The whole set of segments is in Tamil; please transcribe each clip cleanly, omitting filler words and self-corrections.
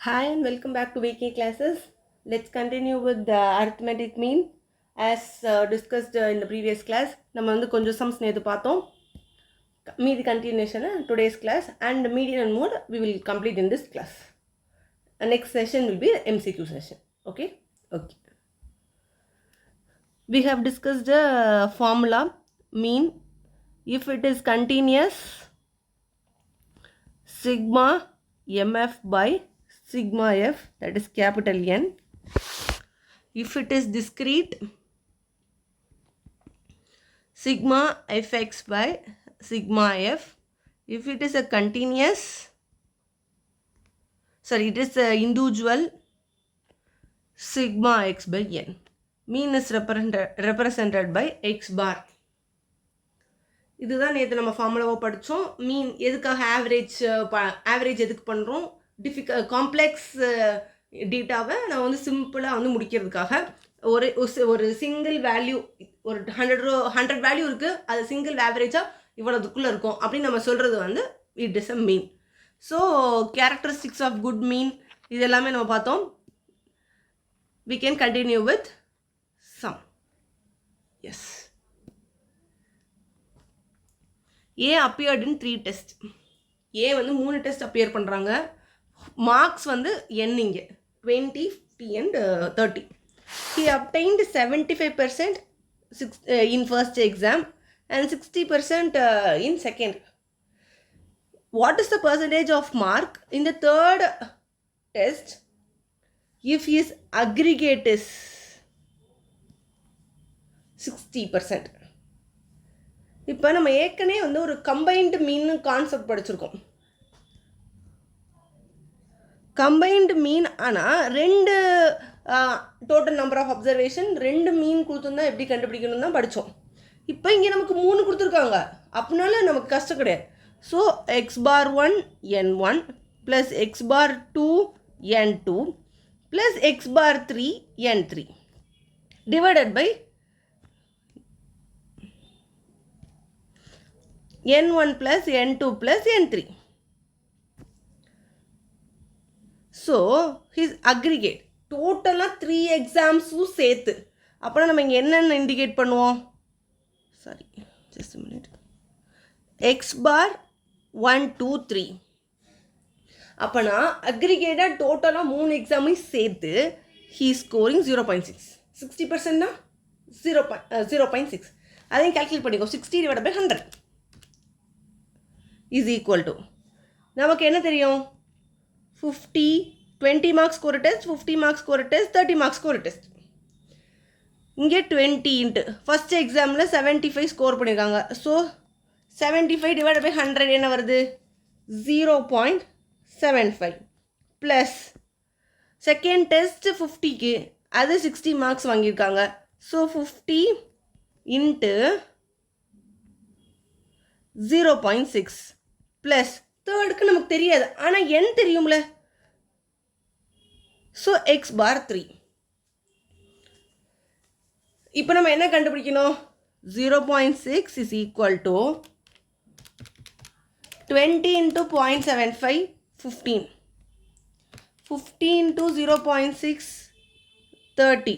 Hi and welcome back to VK classes. Let's continue with the arithmetic mean as discussed in the previous class. நம்ம வந்து கொஞ்சம் sums நேத்து பார்த்தோம். மீதி continuation today's class and median mode we will complete in this class. Next session will be MCQ session. Okay? Okay. We have discussed the formula mean. If it is continuous, sigma mf by sigma f, that is capital N. If it is discrete, sigma fx by sigma f. If it is a continuous, it is a individual, sigma x by n. Mean is represented by x bar. இதுதான் நேற்று நம்ம ஃபார்முலாவை படித்தோம். மீன் எதுக்காக ஆவரேஜ் எதுக்கு பண்ணுறோம், காம்ப்ளெக்ஸ் டேட்டாவை நான் வந்து சிம்பிளாக வந்து முடிக்கிறதுக்காக ஒரு சிங்கிள் வேல்யூ, ஒரு 100 வேல்யூ இருக்குது, அது சிங்கிள் ஆவரேஜாக இவ்வளோதுக்குள்ளே இருக்கும் அப்படின்னு நம்ம சொல்கிறது வந்து it is a mean. So characteristics of good mean இது எல்லாமே நம்ம பார்த்தோம். we can continue with sum. Yes. A appeared in 3 tests. A வந்து 3 டெஸ்ட் அப்பியர் பண்ணுறாங்க. மார்க்ஸ் வந்து n இங்கே 20, 50 and 30. He obtained 75% in first exam and 60% in second. What is the percentage of mark in the third test if his aggregate is 60%? இப்போ நம்ம ஏற்கனவே வந்து ஒரு கம்பைன்டு மீன் கான்செப்ட் படிச்சிருக்கோம். கம்பைன்டு மீன் ஆனால் ரெண்டு டோட்டல் நம்பர் ஆஃப் அப்சர்வேஷன், ரெண்டு மீன் கொடுத்துருந்தா எப்படி கண்டுபிடிக்கணும் தான் படித்தோம். இப்போ இங்கே நமக்கு 3 கொடுத்துருக்காங்க, அப்படினால நமக்கு கஷ்டம் கிடையாது. So X bar 1 n1 plus X bar 2 n2 plus X bar 3 n3 divided by n1 plus n2 plus n3. So his aggregate டோட்டலாக 3 எக்ஸாம்ஸும் சேர்த்து அப்புறம் நம்ம இங்கே என்னென்ன இண்டிகேட் பண்ணுவோம், ஜஸ்ட் மினிட், எக்ஸ் பார் 1 2 3. அப்போனா அக்ரிகேட்டாக டோட்டலாக 3 எக்ஸாமையும் சேர்த்து ஹீ ஸ்கோரிங் 0.6. 60%னா 0.6. அதையும் கால்குலேட் பண்ணிக்கோ. 60 divide by 100 is equal to, நமக்கு என்ன தெரியும், 50, 20 மார்க்ஸ்க்கு ஒரு டெஸ்ட், 50 மார்க்ஸ்க்கு ஒரு டெஸ்ட், 30 மார்க்ஸ்க்கு ஒரு டெஸ்ட். இங்கே 20 இன்ட்டு ஃபஸ்ட் எக்ஸாமில் 75 ஸ்கோர் பண்ணியிருக்காங்க. ஸோ 75 டிவைட் பை 100 என்ன வருது, 0.75 ப்ளஸ் செகண்ட் டெஸ்ட் 50க்கு அது 60 மார்க்ஸ் வாங்கியிருக்காங்க. ஸோ 50 இன்ட்டு 0.6 ப்ளஸ் தேர்டுக்கு நமக்கு தெரியாது, ஆனால் n தெரியும்ல. So X bar 3. இப்போ நம்ம என்ன கண்டுபிடிக்கணும், 0.6 is equal to 20 into 0.75 15, 50 into 0.6 30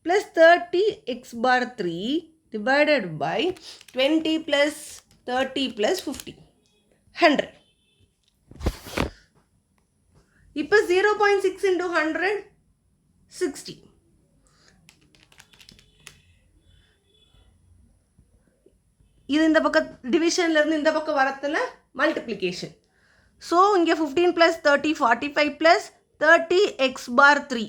plus 30 X bar 3 divided by 20 plus 30 plus 50, 100. இப்போ 0.6 into 100 60. இது இந்த பக்கம் டிவிஷன்லேருந்து இந்த பக்கம் வரத்தில் மல்டிப்ளிகேஷன். ஸோ இங்கே 15 plus 30 45 plus 30 X bar 3,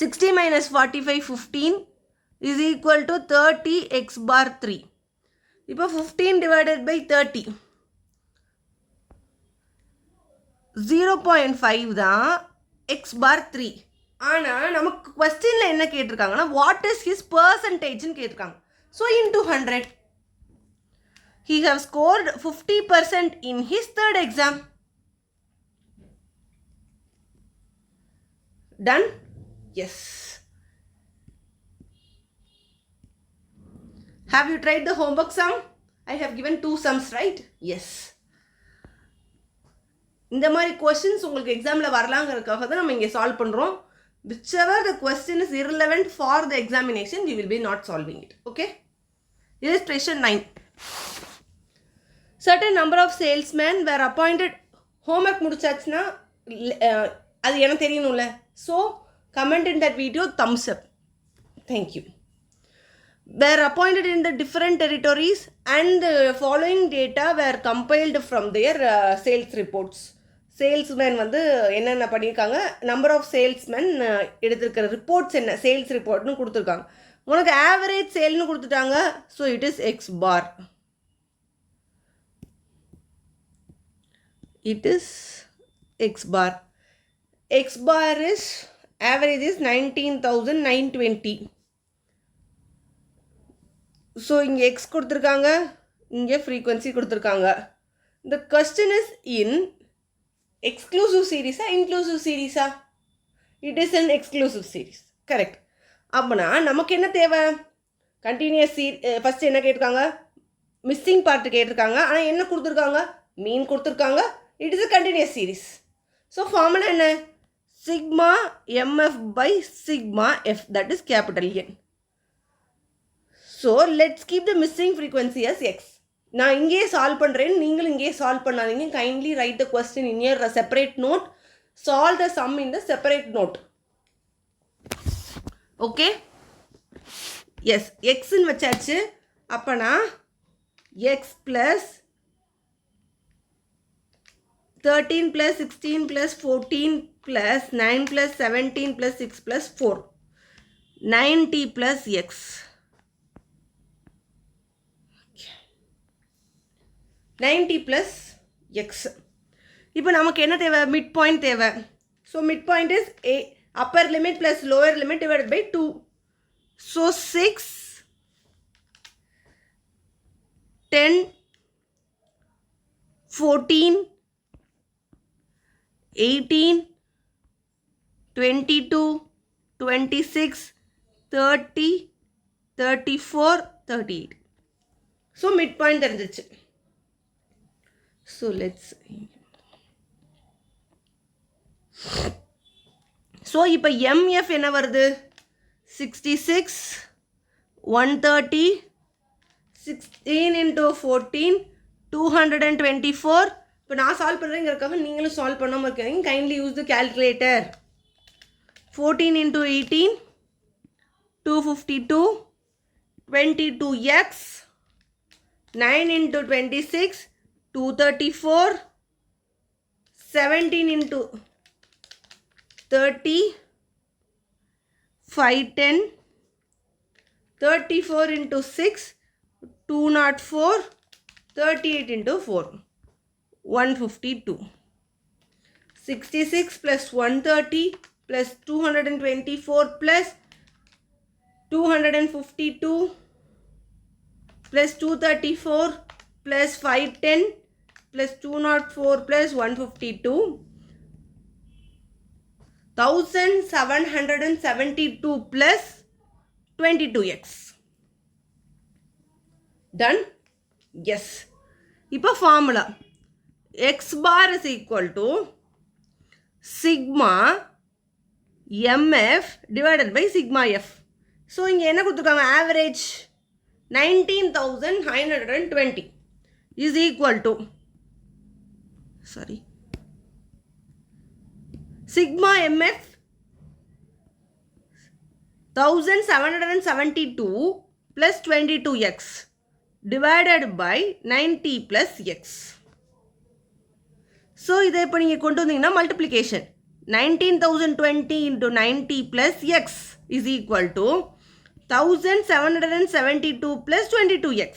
60 minus 45 15 is equal to 30 x bar 3. இப்போ 15 divided by 30, 0.5 தான் x bar 3. ஆனால் நமக்கு கொஸ்டினில் என்ன கேட்டிருக்காங்கன்னா வாட் இஸ் ஹிஸ் பர்சன்டேஜ்னு கேட்டிருக்காங்க. So into 100 he have scored 50% in his third exam. Done? Yes. Have you tried the homework sum? I have given 2 sums, right? Yes. இந்த மாதிரி கொஸ்டின்ஸ் உங்களுக்கு எக்ஸாமில் வரலாங்கிறதுக்காக தான் நம்ம இங்கே சால்வ் பண்ணுறோம். whichever the question is irrelevant for the examination, we will be not solving it. Okay? Illustration 9. Certain number of salesmen were appointed. Homework முடிச்சாச்சுன்னா அது எனக்கு தெரியணும்ல. So, comment in that video, thumbs up. Thank you. Were appointed in the different territories and the following data were compiled from their sales reports. Salesman வந்து என்னென்ன பண்ணியிருக்காங்க, நம்பர் ஆஃப் சேல்ஸ்மேன் எடுத்திருக்கிற ரிப்போர்ட்ஸ் என்ன, சேல்ஸ் ரிப்போர்ட்னு கொடுத்துருக்காங்க. உனக்கு ஆவரேஜ் சேல்னு கொடுத்துட்டாங்க. So it is X bar. It is X bar. X bar is average is 19,920. So இங்கே X கொடுத்துருக்காங்க, இங்கே frequency கொடுத்துருக்காங்க. The question is in exclusive series inclusive series it is an exclusive series. Correct. அப்போனா நமக்கு என்ன தேவை, கண்டினியூஸ் ஃபஸ்ட்டு என்ன கேட்டிருக்காங்க, மிஸ்ஸிங் பார்ட்டு கேட்டிருக்காங்க. ஆனால் என்ன கொடுத்துருக்காங்க, மீன் கொடுத்துருக்காங்க. It is a continuous series. So formula என்ன, sigma MF by sigma F, that is capital N. So let's keep the missing frequency as X. நான் இங்கேயே சால்வ் பண்ணுறேன், நீங்களும் இங்கேயே சால்வ் பண்ணாதீங்க. Kindly write the question in your separate note, solve the sum in the separate note. Okay, as எக்ஸ்ன்னு வச்சாச்சு. அப்போனா X plus 13 plus 16 plus 14 plus 9 plus 17 plus 6 plus 4, 90 plus x. 90 plus x. இப்போ நமக்கு என்ன தேவை, மிட் பாயிண்ட் தேவை. So mid point is a upper limit plus lower limit divided by 2. So 6, 10, 14, 18, 22, 26, 30, 34, 38. So midpoint தெரிஞ்சிச்சு. So let's so இப்போ MF என்ன வருது, 66, 130, 16 into 14, 224. இப்போ நான் சால்வ் பண்ணுறேங்கிறதுக்காக நீங்களும் சால்வ் பண்ணாமல் இருக்கிறீங்க. Kindly use the calculator. 14 into 18, 252, 22x, 9 into 26, 234, 17 into 30, 510, 34 into 6, 204, 38 into 4, 152. 66 plus 130 plus 224 plus 252 plus 234 plus 510 plus 204 plus 152, 1772 plus 22x. Done? Yes. இப்போ formula x bar is equal to sigma mf divided by sigma f. So இங்கே என்ன கொடுத்துருக்காங்க, average 19,920 is equal to sigma mf 1772 plus 22x divided by 90 plus x. So இதை இப்போ நீங்கள் கொண்டு வந்தீங்கன்னா multiplication 19,020 into 90 plus x is equal to 1772 plus 22x.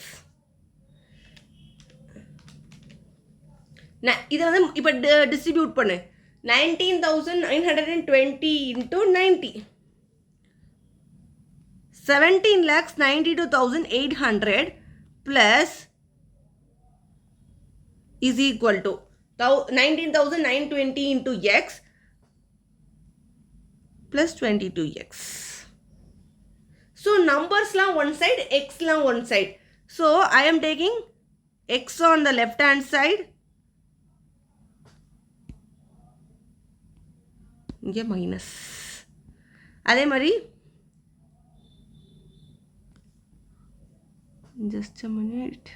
இதை வந்து இப்போ டிஸ்ட்ரிபியூட் பண்ணு. 19,920 into 90, 17,92,800 plus is equal to 19,920 into x plus 22x. So numbers la one side, x la one side. So I am taking x on the left hand side, இங்கே மைனஸ். அதே மாதிரி just a minute.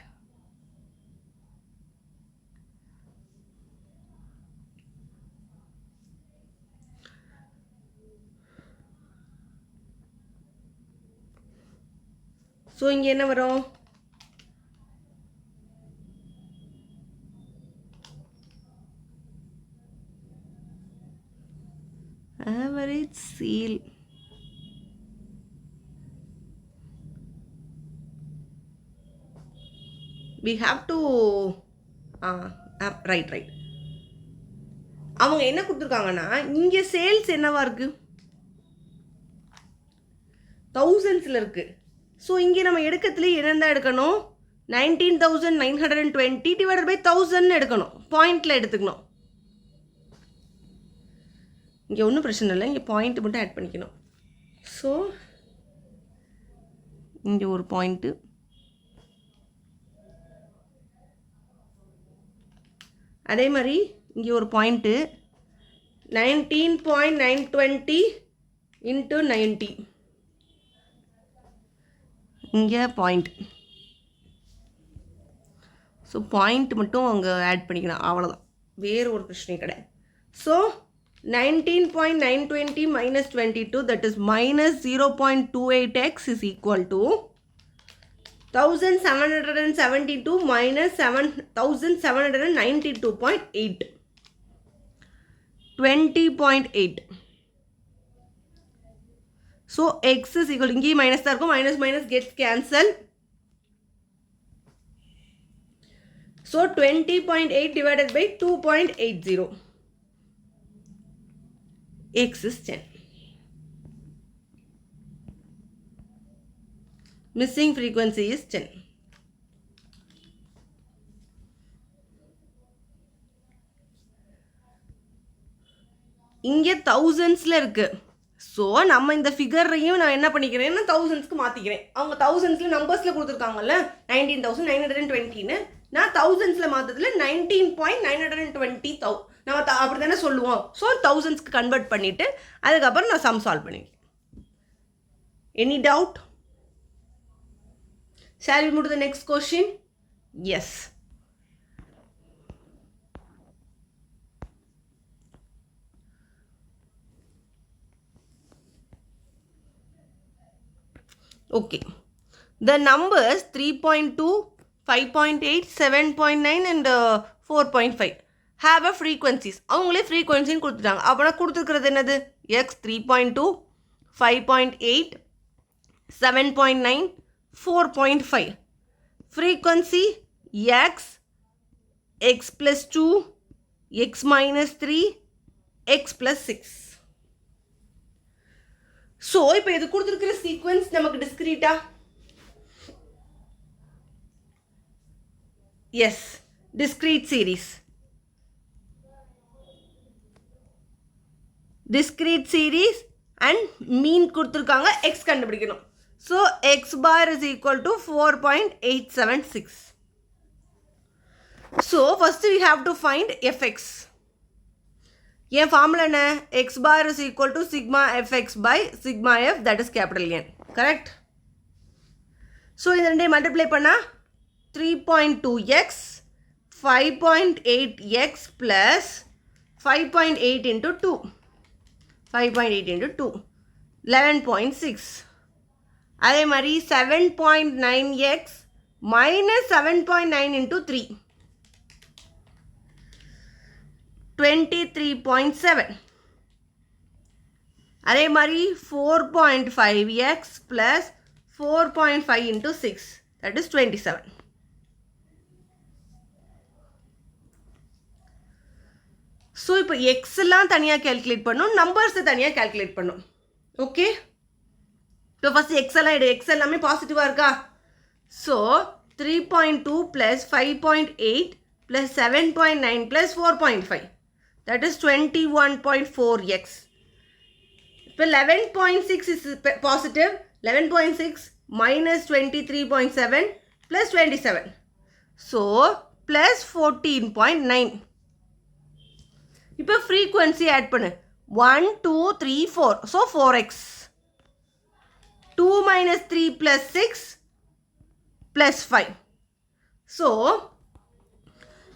ஸோ இங்கே என்ன வரும்? average sale. We have to right. அவங்க என்ன கொடுத்துருக்காங்கன்னா இங்கே சேல்ஸ் என்னவா இருக்கு? தௌசண்ட்ஸில் இருக்கு. ஸோ இங்கே நம்ம எடுக்கிறதுல என்னென்ன எடுக்கணும்? 19,920 டிவைடட் பை 1000 எடுக்கணும். பாயிண்டில் எடுத்துக்கணும். இங்கே ஒன்றும் பிரச்சனை இல்லை, இங்கே பாயிண்ட் மட்டும் ஆட் பண்ணிக்கணும். ஸோ இங்கே ஒரு பாயிண்ட்டு, அதே மாதிரி இங்கே ஒரு பாயிண்ட்டு 19.920 இன்ட்டு 90, இங்கே பாயிண்ட். ஸோ பாயிண்ட் மட்டும் அங்கே ஆட் பண்ணிக்கணும், அவ்வளோதான், வேறு ஒரு பிரச்சனையும் கிடையாது. So 19.920 minus 22, that is minus 0.28x is equal to 1772 minus 1792.8, 20.8. So x is equal, இங்கே மைனஸ் தான் இருக்கும், minus minus gets cancelled. So 20.8 divided by 2.80, x is 10. Missing frequency is 10. இங்கே தௌசண்ட்ஸில் இருக்குது. ஸோ நம்ம இந்த ஃபிகரையும் நான் என்ன பண்ணிக்கிறேன்னா தௌசண்ட்ஸ்க்கு மாற்றிக்கிறேன். அவங்க தௌசண்ட்ஸில் நம்பர்ஸில் கொடுத்துருக்காங்கல்ல 19,920ன்னு, நான் தௌசண்ட்ஸில் மாற்றதில் 19.920 நம்ம அப்படி தானே சொல்லுவோம். ஸோ தௌசண்ட்ஸ்க்கு கன்வெர்ட் பண்ணிவிட்டு அதுக்கப்புறம் நான் சம் சால்வ் பண்ணிக்கிறேன். Any doubt? Shall we move to the next question? Yes. Okay. The numbers 3.2, 5.8, 7.9 and 4.5 have a frequencies. அவங்களே frequency கொடுத்துட்டாங்க. அப்போனா கொடுத்துருக்கிறது என்னது? x 3.2, 5.8, 7.9, 4.5. Frequency x, x plus 2, x minus 3, x plus 6. So இப்போ இது கொடுத்துருக்கிற சீக்வன்ஸ் நமக்கு டிஸ்கிரீட்டா? Yes, discrete series. Discrete series and mean கொடுத்துருக்காங்க, எக்ஸ் கண்டுபிடிக்கணும். So X bar is equal to 4.876. So first we have to find FX. என் ஃபார்முலா என்ன? X bar is equal to sigma FX by sigma F, that is capital N. Correct? So இந்த ரெண்டையும் மல்டிப்ளை பண்ணால் 3.2x, 5.8x plus 5.8 into 2, 5.8 into 2, 11.6. அதே மாதிரி 7.9x minus 7.9 into 3, 23.7. அதே மாதிரி 4.5x plus 4.5 into 6, that is 27. So இப்போ எக்ஸ்லாம் தனியாக கேல்குலேட் பண்ணும், நம்பர்ஸை தனியாக கேல்குலேட் பண்ணும். ஓகே, இப்போ ஃபஸ்ட்டு எக்ஸெல்லாம் எடு. எக்ஸ் எல்லாமே பாசிட்டிவாக இருக்கா? So 3.2 plus 5.8 plus 7.9 plus 4.5, that is 21.4x. இப்போ 11.6 is positive. 11.6 minus 23.7 plus 27. So plus 14.9. இப்போ ஃப்ரீக்வன்சி ஆட் பண்ணு. 1, 2, 3, 4. So 4x. 2 minus 3 plus 6 plus 5. So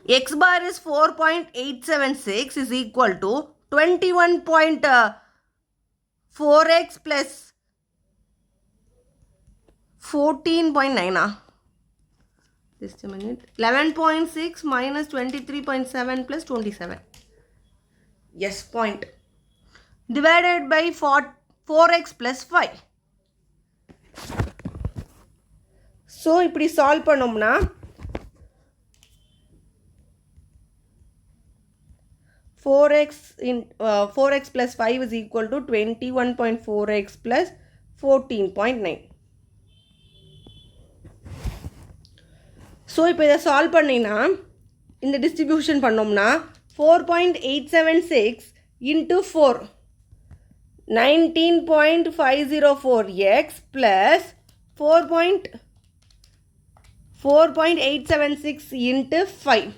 x bar is 4.876 is equal to 21.4x plus 14.9. Just a minute. 11.6 minus 23.7 plus 27. Yes, point. Divided by 4x plus 5. So, இப்படி solve பண்ணோம்னா 4x plus 5 is equal to 21.4x plus 14.9. So இப்போ இதை சால்வ் பண்ணினா இந்த டிஸ்ட்ரிபியூஷன் பண்ணோம்னா 4.876 into 4 19.504x plus 4.876 into 5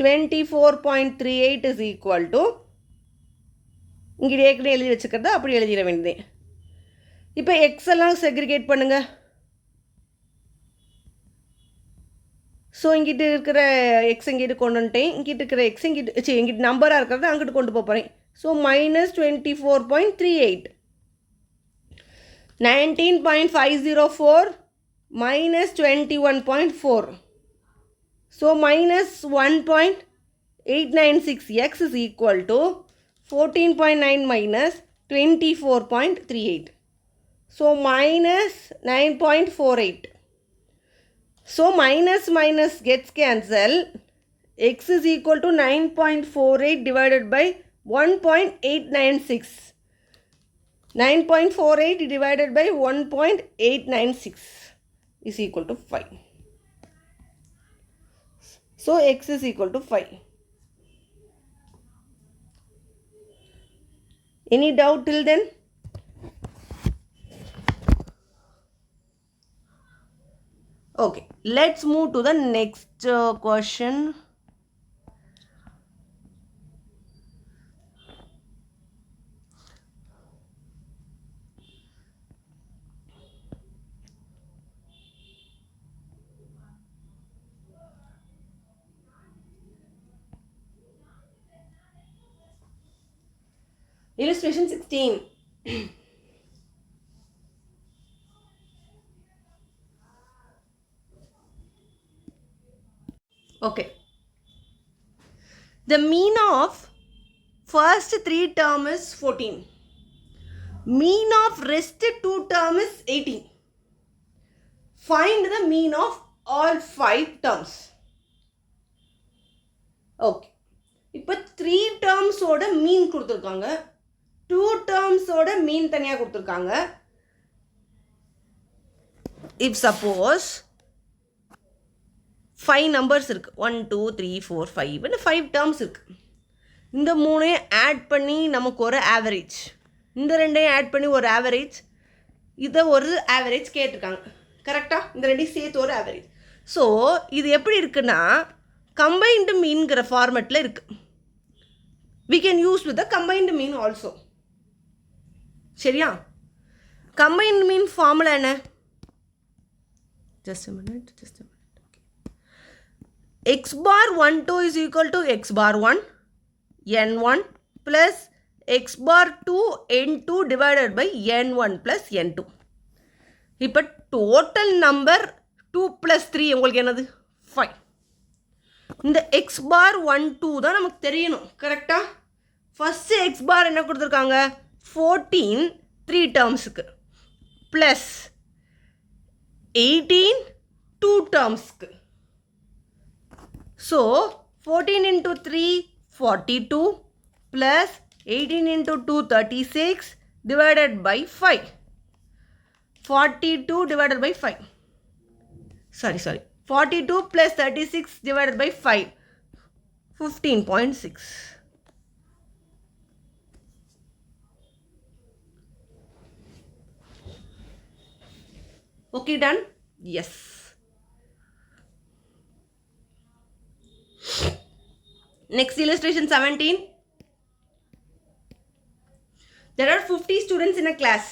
24.38 is equal to இங்கே ஏற்கனவே எழுதி வச்சுக்கிறதா அப்படி எழுதிட வேண்டியது. இப்போ எக்ஸ் எல்லாம் செக்ரிகேட் பண்ணுங்கள். ஸோ இங்கிட்ட இருக்கிற எக்ஸ் இங்கிட்டு கொண்டு வந்துட்டேன், இங்கிட்ட இருக்கிற எக்ஸ் இங்கிட்ட நம்பராக இருக்கிறத அங்கிட்டு கொண்டு போகிறேன். So minus 24.38 19.504 minus 21.4. So minus 1.896x is equal to 14.9 minus 24.38. So minus 9.48. So minus minus gets cancelled. X is equal to 9.48 divided by 1.896. 9.48 divided by 1.896 is equal to 5. So x is equal to 5. Any doubt till then? Okay, let's move to the next question. Illustration 16. Okay. The mean of first 3 term is 14. Mean of rest 2 term is 18. Find the mean of all 5 terms. Okay. இப்போ 3 terms ஓட mean கொடுத்துருக்காங்க, 2 terms ஓட mean தனியாக கொடுத்துருக்காங்க. If suppose 5 numbers இருக்கு, 1 2 3 4 5 5 terms இருக்கு. இந்த மூணையும் ஆட் பண்ணி நமக்கு ஒரு ஆவரேஜ், இந்த ரெண்டையும் ஆட் பண்ணி ஒரு ஆவரேஜ், இதை ஒரு ஆவரேஜ் கேட்டிருக்காங்க. கரெக்டாக இந்த ரெண்டையும் சேர்த்து ஒரு ஆவரேஜ். ஸோ இது எப்படி இருக்குன்னா கம்பைன்டு மீன்கிற ஃபார்மெட்டில் இருக்குது. we can use with the combined mean also. சரியா? combined mean formula என்ன? just a minute. Okay. x bar 1 2 is equal to x bar 1 n1 plus x bar 2 n2 divided by n1 plus n2. இப்போ total number 2 plus 3 உங்களுக்கு என்னது 5. இந்த x bar 1 2 தான் நமக்கு தெரியணும். கரெக்டாக? ஃபஸ்ட்டு x bar என்ன கொடுத்துருக்காங்க 14 3 டேர்ம்ஸுக்கு ப்ளஸ் 18 2 டேர்ம்ஸ்க்கு. So 14 into 3 42 plus 18 into 2 36 divided by 5. 42 divided by 5. Sorry. 42 plus 36 divided by 5. 15.6. Okay, done? Yes. Next illustration 17. there are 50 students in a class.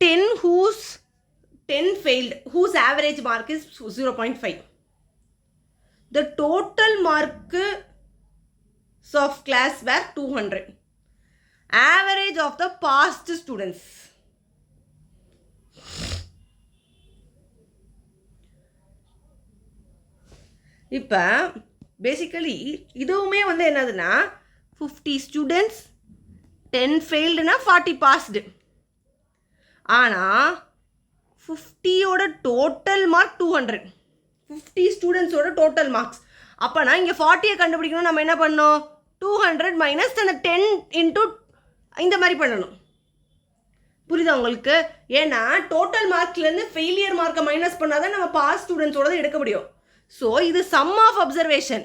10 failed, whose average mark is 0.5. The total marks of class were 200. Average of the past students. இப்போ பேசிக்கலி இதுவுமே வந்து என்னதுன்னா 50 ஸ்டூடெண்ட்ஸ் 10 ஃபெயில்டுனா 40 பாஸ்டு. ஆனால் 50யோட டோட்டல் மார்க் 200. 50 ஸ்டூடெண்ட்ஸோட டோட்டல் மார்க்ஸ். அப்போனா இங்கே 40யை கண்டுபிடிக்கணும். நம்ம என்ன பண்ணோம்? 200 மைனஸ் அந்த 10 இன்ட்டு இந்த மாதிரி பண்ணணும். புரியுதா உங்களுக்கு? ஏன்னா டோட்டல் மார்க்லேருந்து ஃபெயிலியர் மார்க்கை மைனஸ் பண்ணால் தான் நம்ம பாஸ் ஸ்டூடெண்ட்ஸோட எடுக்க முடியும். ஸோ இது சம் ஆஃப் அப்சர்வேஷன்.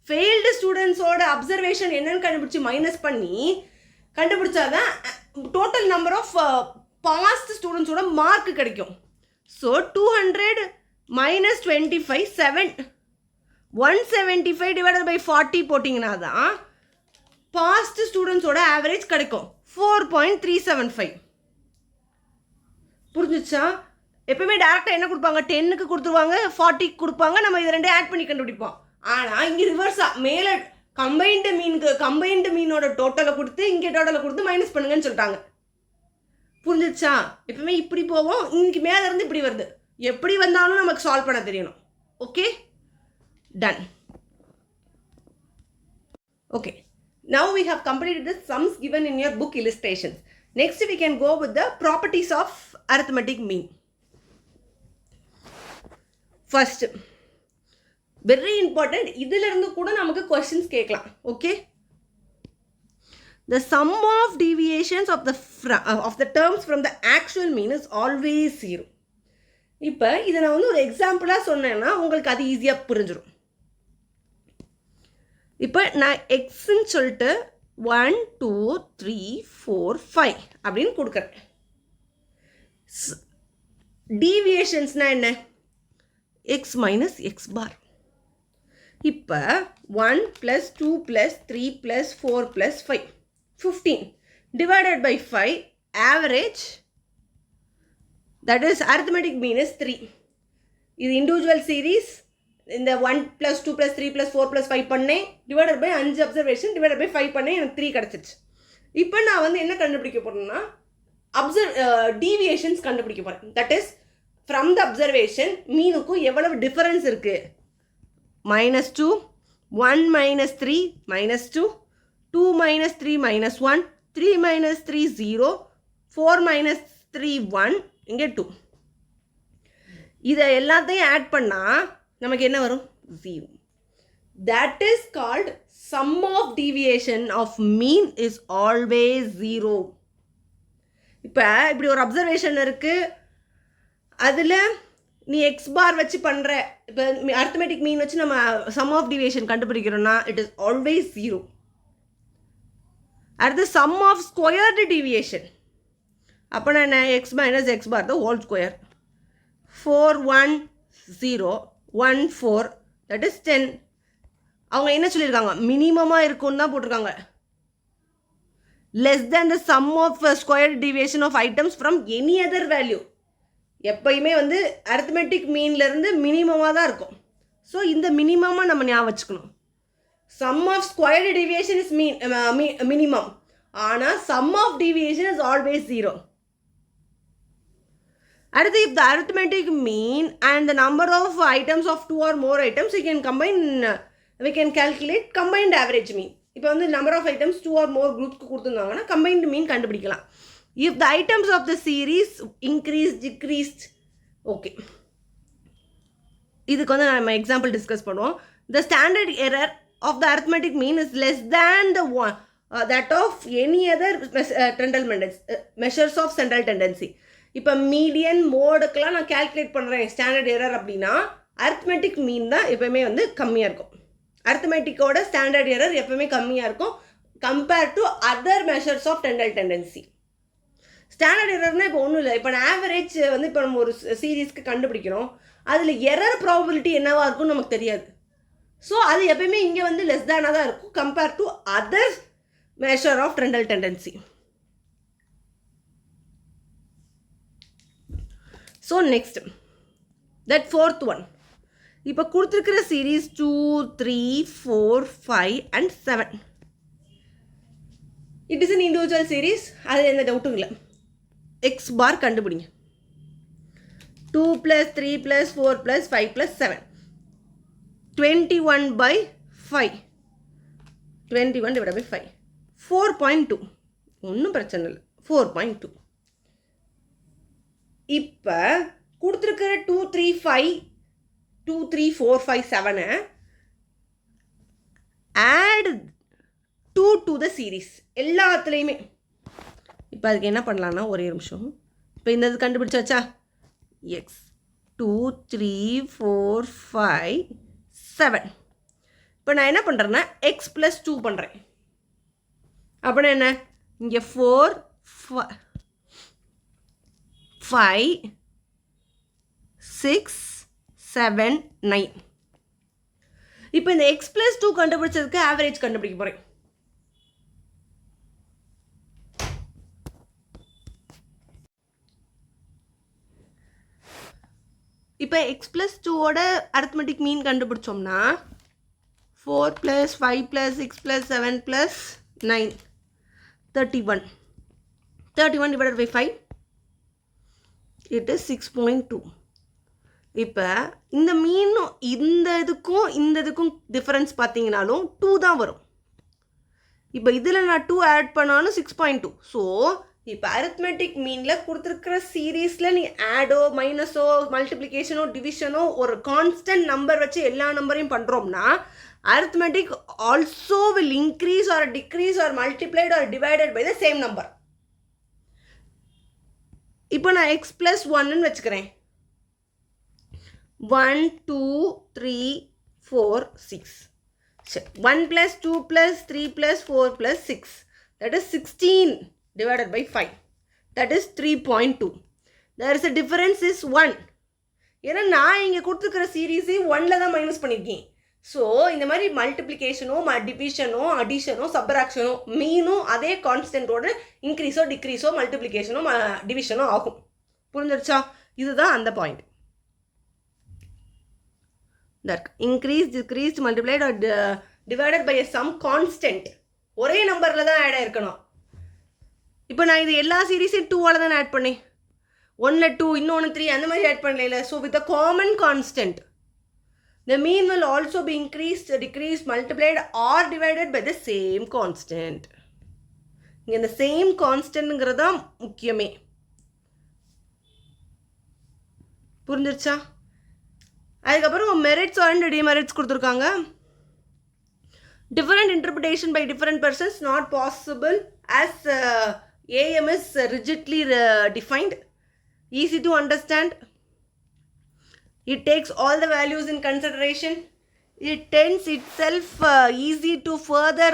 ஃபெயில்டு ஸ்டூடெண்ட்ஸோட அப்சர்வேஷன் என்னன்னு கண்டுபிடிச்சி மைனஸ் பண்ணி கண்டுபிடிச்சாதான் டோட்டல் நம்பர் ஆஃப் பாஸ்ட் ஸ்டூடெண்ட்ஸோட மார்க் கிடைக்கும். ஸோ 200 மைனஸ் 25 175 டிவைடட் பை 40 போட்டிங்கன்னா தான் பாஸ்ட் ஸ்டூடெண்ட்ஸோட ஆவரேஜ் கிடைக்கும் 4.375. புரிஞ்சிச்சா? எப்பவுமே டேரெக்டாக என்ன கொடுப்பாங்க? 10க்கு கொடுத்துருவாங்க, 40க்கு கொடுப்பாங்க. நம்ம இது ரெண்டு ஆட் பண்ணி கண்டுபிடிப்போம். ஆனால் இங்கே ரிவர்ஸாக மேலே கம்பைன்டு மீனோட டோட்டலை கொடுத்து இங்கே டோட்டலை கொடுத்து மைனஸ் பண்ணுங்கன்னு சொல்லிட்டாங்க. புரிஞ்சிச்சா? எப்பவுமே இப்படி போவோம், இங்கே மேலே இருந்து இப்படி வருது. எப்படி வந்தாலும் நமக்கு சால்வ் பண்ண தெரியணும். Okay, done. Okay, now we have completed the sums given in your book illustrations. Next we can go with the properties of arithmetic mean. First, very important, இதிலிருந்து கூட நமக்கு questions கேட்கலாம். Okay, the sum of deviations of the terms from the actual mean is always 0. இப்போ இதை நான் வந்து ஒரு எக்ஸாம்பிளாக சொன்னேன்னா உங்களுக்கு அது ஈஸியாக புரிஞ்சிடும். இப்போ நான் எக்ஸ்ன்னு சொல்லிட்டு 1 2 3 4 5 அப்படின்னு கொடுக்குறேன். டீவியேஷன்ஸ்னால் என்ன? எக்ஸ் மைனஸ் எக்ஸ் பார். இப்போ 1 + 2 + 3 + 4 + 5 15 divided by 5 average, that is arithmetic mean is 3. இது இண்டிவிஜுவல் சீரீஸ். இந்த 1 + 2 + 3 + 4 + 5 பண்ணேன், divided by 5 observation divided by 5 பண்ணேன், எனக்கு 3 கிடச்சிச்சு. இப்போ நான் வந்து என்ன கண்டுபிடிக்க போகிறேன்னா டீவியேஷன்ஸ் கண்டுபிடிக்க போகிறேன். That is from the observation மீனுக்கும் எவ்வளவு டிஃபரன்ஸ் இருக்குது. -2, 1 - 3 -2, 2 - 3 -1, 3 - 3 0, 4 - 3 1, இங்கே 2. இதை எல்லாத்தையும் ஆட் பண்ணால் நமக்கு என்ன வரும்? 0. That is called sum of deviation of mean is always 0. இப்போ இப்படி ஒரு அப்சர்வேஷன் இருக்குது, அதில் நீ எக்ஸ் பார் வச்சு பண்ணுற. இப்போ அரித்மெட்டிக் மீன் வச்சு நம்ம சம் ஆஃப் டிவியேஷன் கண்டுபிடிக்கிறோன்னா இட் இஸ் ஆல்வேஸ் 0. அடுத்து சம் ஆஃப் ஸ்கொயர்டு டிவியேஷன். அப்போ நான் X minus X bar the whole square. 4 1 0 1 4, that is 10. அவங்க என்ன சொல்லியிருக்காங்க? மினிமமாக இருக்குன்னு தான் போட்டிருக்காங்க. Less than the sum of square deviation of items from any other value. எப்பயுமே வந்து அரித்மெட்டிக் மீன்லேருந்து மினிமமாக தான் இருக்கும். ஸோ இந்த மினிமமாக நம்ம ஞாபகம் வச்சுக்கணும். Sum of squared deviation is minimum, ஆனால் sum of deviation is always 0. அடுத்து, if the arithmetic mean and the number of items of 2 or more items, we can calculate combined average mean. இப்போ வந்து number of items 2 or more groups கொடுத்துருந்தாங்கன்னா combined mean கண்டுபிடிக்கலாம். If the items of the series increased, decreased, okay. இதுக்கு வந்து நம்ம எக்ஸாம்பிள் டிஸ்கஸ் பண்ணுவோம். The standard error of the arithmetic mean is less than the one that of any other measures of central tendency. இப்போ மீடியன் மோடுக்கெலாம் நான் கேல்குலேட் பண்ணுறேன் ஸ்டாண்டர்ட் எரர் அப்படின்னா அரித்மெட்டிக் மீன் தான் எப்போயுமே வந்து கம்மியாக இருக்கும். அரித்மெட்டிக்கோட ஸ்டாண்டர்ட் எரர் எப்போயுமே கம்மியாக இருக்கும் compared to other measures of central tendency. Standard எரர்னால் இப்போ ஒன்றும் இல்லை. இப்போ நான் ஆவரேஜ் வந்து இப்போ நம்ம ஒரு சீரீஸ்க்கு கண்டுபிடிக்கிறோம், அதில் எரர் ப்ராபபிலிட்டி என்னவாக இருக்கும்னு நமக்கு தெரியாது. ஸோ அது எப்போயுமே இங்கே வந்து லெஸ் தேனாக தான் இருக்கும் compared to other measure of trendal tendency. So next, that fourth one. இப்போ கொடுத்துருக்கிற series 2, 3, 4, 5 and 7. It is an individual series. அது எந்த டவுட்டும் இல்லை. X bar கண்டுபிடிங்க. 2 plus 3 plus 4 plus 5 plus 7. 21 by 5. 21 divided by 5. 4.2. ஒன்றும் பிரச்சனை இல்லை. 4.2. இப்போ கொடுத்துருக்கிற 2, 3, 5, 2, 3, 4, 5, 7 add 2 to the series. எல்லாத்துலேயுமே இப்போ அதுக்கு என்ன பண்ணலான்னா ஒரே நிமிஷம். இப்போ இந்த இது கண்டுபிடிச்சாச்சா? X 2, 3, 4, 5, 7. இப்போ நான் என்ன பண்ணுறேன்னா X plus 2 பண்ணுறேன். அப்படின்னா என்ன? இங்கே 4, 5, 6, 7, 9. இப்போ இந்த X plus 2 கண்டுபிடிச்சதுக்கு ஆவரேஜ் கண்டுபிடிக்க போகிறேன். இப்போ X plus 2ஓட அரித்மெட்டிக் மீன் கண்டுபிடிச்சோம்னா 4 plus 5 plus 6 plus 7 plus 9, 31. 31 divided by 5, it is 6.2. இப்போ இந்த மீனும் இந்த இதுக்கும் டிஃபரன்ஸ் பார்த்தீங்கனாலும் 2 தான் வரும். இப்போ இதில் நான் 2 ஆட் பண்ணாலும் 6.2. ஸோ இப்போ அரித்மெட்டிக் மீனில் கொடுத்துருக்கிற சீரீஸில் நீ ஆடோ மைனஸோ மல்டிப்ளிகேஷனோ டிவிஷனோ ஒரு கான்ஸ்டன்ட் நம்பர் வச்சு எல்லா நம்பரையும் பண்ணுறோம்னா arithmetic also will increase or decrease or multiplied or divided by the same number. இப்போ நான் X plus 1ன்னு வச்சுக்கிறேன். 1, 2, 3, 4, 6. 1 plus 2 plus 3 plus 4 plus 6. That is 16 divided by 5. That is 3.2. There is a difference is 1. ஏன்னா நான் இங்கே கொடுத்துருக்கிற சீரீஸே 1ல் தான் மைனஸ் பண்ணியிருக்கேன். ஸோ இந்த மாதிரி மல்டிப்ளிகேஷனோ டிவிஷனோ அடிஷனோ சப்ராக்ஷனோ மீனும் அதே கான்ஸ்டன்ட்டோட இன்க்ரீஸோ டிக்ரீஸோ மல்டிப்ளிகேஷனோ டிவிஷனோ ஆகும். புரிஞ்சிருச்சா? இதுதான் அந்த point. that increased, decreased, multiplied or divided by some constant ஒரே நம்பரில் தான் ஆட் ஆகிருக்கணும். இப்போ நான் இது எல்லா சீரீஸையும் 2ஆல் தான் ஆட் பண்ணேன். 1ல் 2, இன்னொன்று 3 அந்த மாதிரி ஆட் பண்ணல. So with a common constant the mean will also be increased, decreased, multiplied or divided by the same constant. இங்கே இந்த சேம் கான்ஸ்டன்ட்ங்கிறது தான் முக்கியமே. புரிஞ்சிருச்சா? அதுக்கப்புறம் மெரிட்ஸ் அண்ட் டிமெரிட்ஸ் கொடுத்துருக்காங்க. Different interpretation by different persons not possible as AM is rigidly defined, easy to understand. It takes all the values in consideration. It tends itself easy to further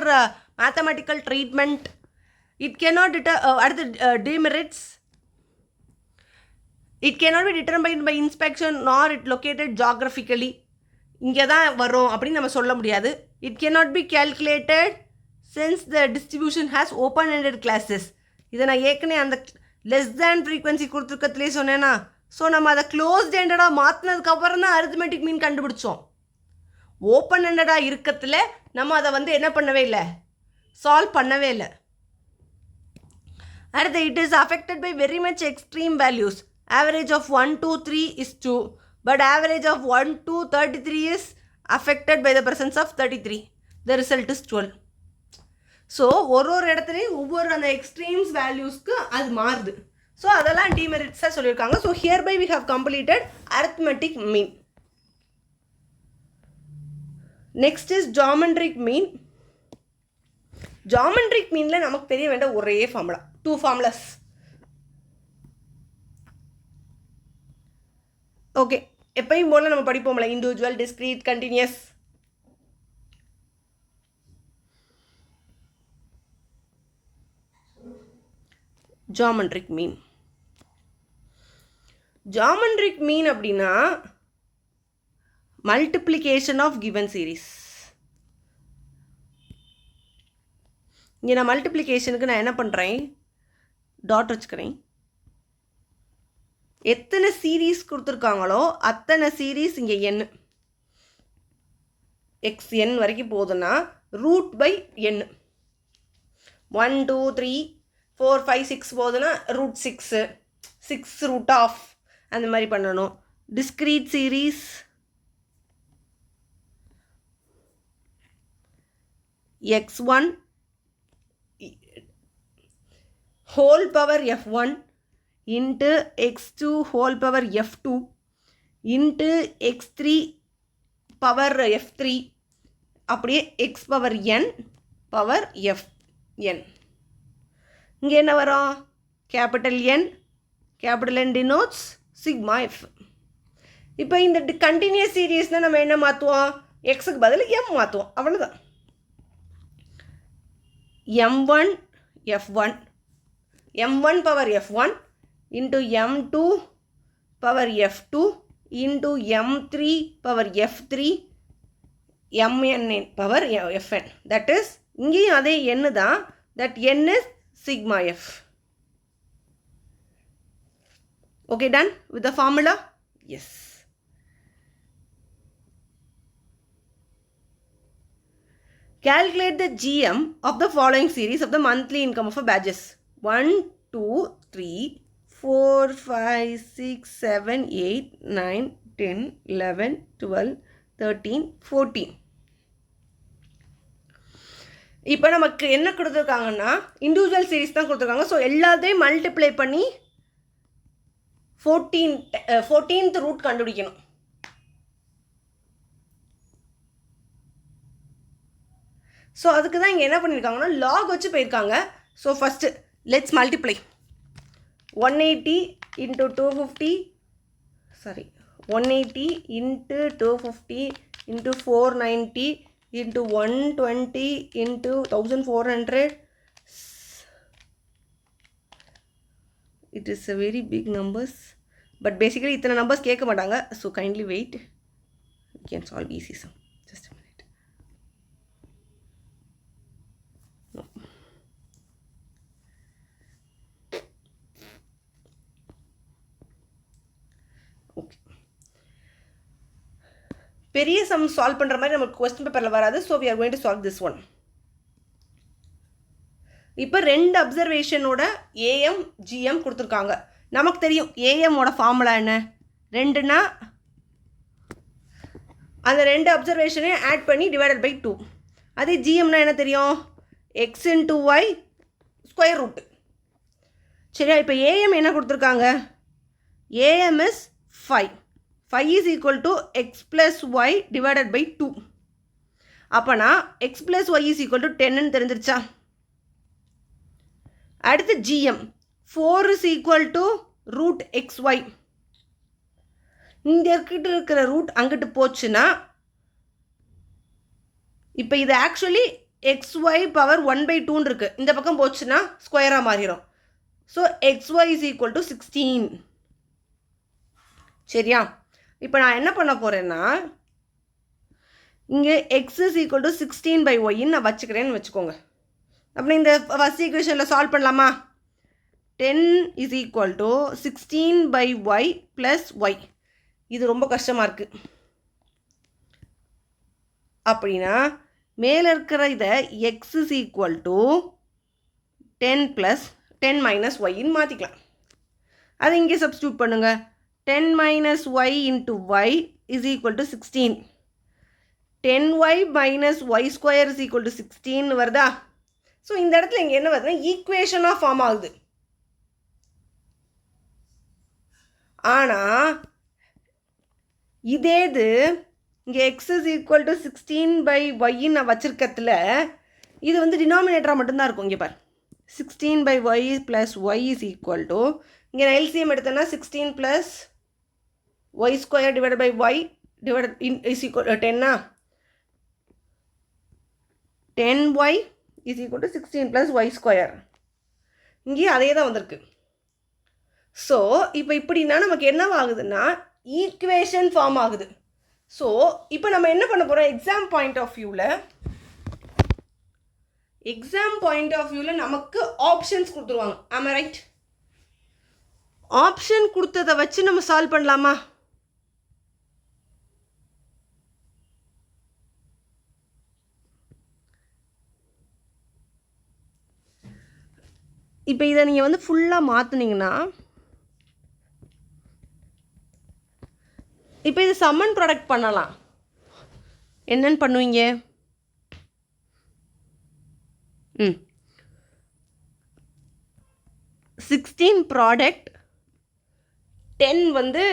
mathematical treatment. It cannot demerits. It cannot be determined by inspection nor it located geographically. இங்கே தான் வரும் அப்படின்னு நம்ம சொல்ல முடியாது. It cannot be calculated since the distribution has open-ended classes. இதை நான் ஏற்கனவே அந்த லெஸ் தேன் ஃப்ரீக்வன்சி கொடுத்துருக்கத்துலேயே சொன்னேன்னா. ஸோ நம்ம அதை க்ளோஸ்ட் எண்டடாக மாற்றினதுக்கப்புறம் தான் அரித்மெட்டிக் மீன் கண்டுபிடிச்சோம். ஓப்பன் எண்டடாக இருக்கிறதுல நம்ம அதை என்ன பண்ணவே இல்லை, சால்வ் பண்ணவே இல்லை. அடுத்து it is affected by very much extreme values. Average of 1, 2, 3 is 2. But average of 1, 2, 33 is affected by the presence of 33. The result is 12. So, ஒரு இடத்துலையும் ஒவ்வொரு அந்த எக்ஸ்ட்ரீம்ஸ் வேல்யூஸ்க்கு அது மாறுது. ஸோ அதெல்லாம் டிமெரிட்ஸாக சொல்லியிருக்காங்க. So here by we have completed arithmetic mean. Next is geometric mean. Geometric மீனில் நமக்கு தெரிய வேண்டிய ஒரே ஃபார்முலா, 2 ஃபார்முலாஸ். ஓகே, எப்பயும் போல் நம்ம படிப்போம்ல, individual, discrete, continuous. Geometric mean. Geometric mean அப்படின்னா மல்டிப்ளிகேஷன் ஆஃப் கிவன் சீரீஸ். இங்கே நான் மல்டிப்ளிகேஷனுக்கு நான் என்ன பண்ணுறேன், டாட் வச்சுக்கிறேன். எத்தனை சீரீஸ் கொடுத்துருக்காங்களோ அத்தனை சீரீஸ் இங்கே n, xn வரைக்கும் போகுதுன்னா ரூட் பை n. 1 2 3 4 5 6 போகுதுன்னா ரூட் 6 6 ரூட் ஆஃப் அந்த மாதிரி பண்ணணும். Discrete series x1 whole power f1 into x2 whole power f2 into x3 power f3 அப்படியே x power n power fn. இங்கே என்ன வரும், capital N, capital N denotes sigma f. இப்போ இந்த கண்டினியூஸ் சீரீஸ்னால் நம்ம என்ன மாற்றுவோம், எக்ஸுக்கு பதில் m மாற்றுவோம், அவ்வளோதான். m1 f1 m1 power f1 into m2 power f2 into m3 power f3 mn power fn. That is இங்கேயும் அதே n தான், that n is sigma f. Okay, done with the formula? Yes. Calculate the GM of the following series of the monthly income of a batches. 1 2 3 4 5 6 7 8 9 10 11 12 13 14. இப்போ நமக்கு என்ன கொடுத்துருக்காங்கன்னா இண்டிவிஜுவல் சீரீஸ் தான் கொடுத்துருக்காங்க. ஸோ எல்லாத்தையும் மல்டிப்ளை பண்ணி 14th ரூட் கண்டுபிடிக்கணும். ஸோ அதுக்கு தான் இங்கே என்ன பண்ணியிருக்காங்கன்னா லாக் வச்சு போயிருக்காங்க. So first let's multiply 180 into 250 180 into 250 into 490 into 120 into 1400. It is a very big numbers, but basically itna numbers கேட்க மாட்டாங்க. So kindly wait, we can solve easy sum. Just a minute. No. Okay, பெரிய சம் சால்வ் பண்ணுற மாதிரி நமக்கு கொஸ்டின் பேப்பரில் வராது. So we are going to solve this one. இப்போ 2 அப்சர்வேஷனோட ஏஎம் ஜிஎம் கொடுத்துருக்காங்க. நமக்கு தெரியும் ஏஎம்மோட ஃபார்முலா என்ன, 2னா அந்த 2 அப்சர்வேஷனையும் ஆட் பண்ணி டிவைடட் பை 2. அதே ஜிஎம்னா என்ன தெரியும், X into Y square root. சரியா, இப்போ ஏஎம் என்ன கொடுத்துருக்காங்க, AM is 5. 5 is equal to x plus y divided by 2. அப்போனா x plus y is equal to 10 தெரிஞ்சிருச்சா. அடுத்து GM 4 is equal to root xy. இங்கே இருக்கிற ரூட் அங்கிட்டு போச்சுன்னா இப்போ இது ஆக்சுவலி xy பவர் 1/2 இருக்கு, இந்த பக்கம் போச்சுன்னா ஸ்கொயராக மாறிடும். So xy is equal to 16. சரியா, இப்போ நான் என்ன பண்ண போகிறேன்னா இங்கே x is equal to 16/y நான் வச்சுக்கிறேன்னு வச்சுக்கோங்க. அப்படி இந்த ஃபஸ்ட் ஈக்குவேஷனில் சால்வ் பண்ணலாமா. 10 is equal to 16/y plus y. இது ரொம்ப கஷ்டமாக இருக்குது. அப்படின்னா மேலே இருக்கிற இதை x is equal to 10 plus 10 minus y மாற்றிக்கலாம். அதை இங்கே சப்ஸ்டியூட் பண்ணுங்கள். 10 minus y into y is equal to 16. 10y minus y square is equal to 16 வருதா. ஸோ இந்த இடத்துல இங்கே என்ன வருதுன்னா ஈக்குவேஷனாக ஃபார்ம் ஆகுது. ஆனால் இதே இது இங்கே x is equal to 16/y நான் வச்சுருக்கிறதுல இது வந்து டினாமினேட்டராக மட்டும்தான் இருக்கும். இங்கே பார் 16/y plus y is equal to, இங்கே நான் எல்சிஎம் எடுத்தேன்னா 16 plus y square divided by y divided is equal to 10. 10y is equal to 16 plus y square. இங்கே அதே தான் வந்திருக்கு. ஸோ இப்போ இப்படின்னா நமக்கு என்ன ஆகுதுன்னா ஈக்குவேஷன் ஃபார்ம் ஆகுது. ஸோ இப்போ நம்ம என்ன பண்ண போகிறோம், எக்ஸாம் பாயிண்ட் ஆஃப் வியூவில் எக்ஸாம் பாயிண்ட் ஆஃப் வியூவில் நமக்கு ஆப்ஷன்ஸ் கொடுத்துருவாங்க. ஆமா ரைட்? ஆப்ஷன் கொடுத்ததை வச்சு நம்ம சால்வ் பண்ணலாமா? இப்போ இதை நீங்கள் வந்து ஃபுல்லாக மாற்றினீங்கன்னா, இப்போ இது சம்மன் ப்ராடக்ட் பண்ணலாம். என்னன்னு பண்ணுவீங்க? 16 ப்ராடக்ட் 10 வந்து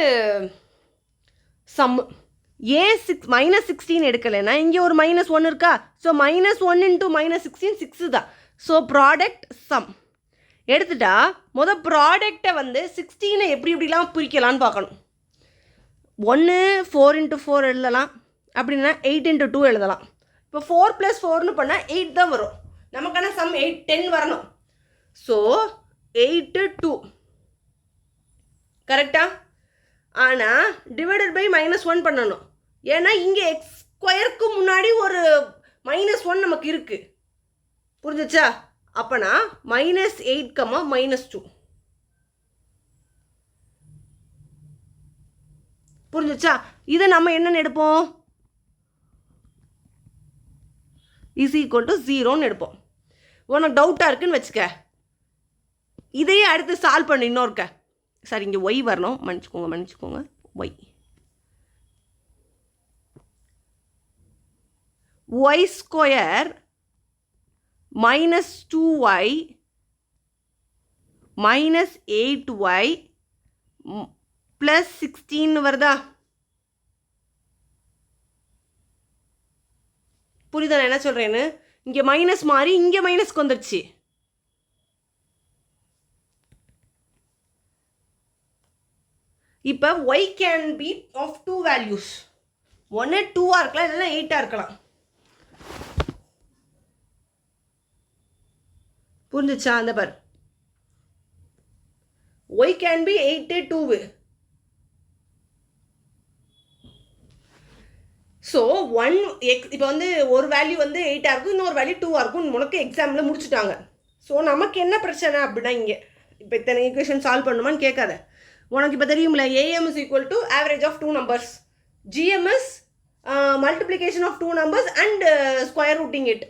சம். ஏன் -16 எடுக்கலைன்னா இங்கே ஒரு -1 இருக்கா? ஸோ -1 × -16 6 தான். ஸோ ப்ராடக்ட் சம் எடுத்துட்டா ப்ராடக்டை வந்து 16 எப்படிலாம் பிரிக்கலான்னு பார்க்கணும். 1 4 × 4 எழுதலாம், அப்படின்னா 8 × 2 எழுதலாம். இப்போ 4 + 4ன்னு பண்ணால் 8 தான் வரும். நமக்கான சம் 10 வரணும். ஸோ 8 2 கரெக்டா? ஆனால் டிவைடட் பை -1 பண்ணணும். ஏன்னா இங்கே x² முன்னாடி ஒரு -1 நமக்கு இருக்கு. புரிஞ்சிச்சா? அப்போனா -8, -2 புரிஞ்சிச்சா? இதை நம்ம என்னன்னு எடுப்போம்? இஸ் ஈக்குவல் டு 0ன்னு எடுப்போம். உனக்கு டவுட்டாக இருக்குன்னு வச்சுக்க, இதையே அடுத்து சால்வ் பண்ணி இன்னொருக்க. சாரி, இங்கே ஒய் வரணும், மன்னிச்சுக்கோங்க. y² -2y -8y +16 வருதா? புரியுதா நான் என்ன சொல்கிறேன்னு? இங்கே மைனஸ் மாறி இங்கே மைனஸ்க்கு வந்துடுச்சு. இப்போ y can be of 2 values. ஒன்று 2ஆக இருக்கலாம், இல்லைன்னா 8ஆக இருக்கலாம். புரிஞ்சிச்சா? அந்த பார், y can be 8 2. So 1x இப்போ வந்து ஒரு வேல்யூ வந்து 8ஆக இருக்கும், இன்னொரு வேல்யூ 2ஆக இருக்கும். உனக்கு எக்ஸாமில் முடிச்சுட்டாங்க. ஸோ நமக்கு என்ன பிரச்சனை அப்படின்னா, இங்கே இப்போ இத்தனை ஈக்குவேஷன் சால்வ் பண்ணுமான்னு கேட்காத. உனக்கு இப்போ தெரியும்ல, AM is equal to average of 2 numbers, GM is multiplication of 2 numbers and square rooting it.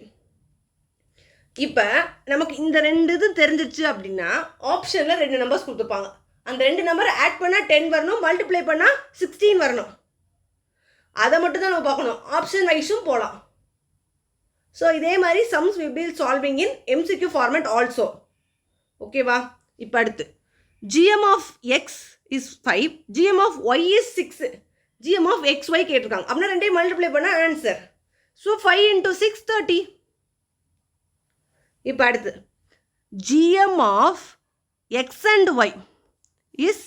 இப்போ நமக்கு இந்த 2 இது தெரிஞ்சிச்சு அப்படின்னா ஆப்ஷனில் 2 நம்பர்ஸ் கொடுத்துருப்பாங்க. அந்த 2 நம்பரை ஆட் பண்ணால் 10 வரணும், மல்டிப்ளை பண்ணால் 16 வரணும். அதை மட்டும் தான் நம்ம பார்க்கணும். ஆப்ஷன் வைஸும் போகலாம். ஸோ இதே மாதிரி sums will be solving in MCQ format also. ஓகேவா? இப்போ அடுத்து GM of x is 5, GM of y is 6, GM of xy கேட்டிருக்காங்க. அப்படின்னா ரெண்டையும் மல்டிப்ளை பண்ணால் ஆன்சர். ஸோ 5 × 6 30. இப்போ அடுத்து GM of x and y is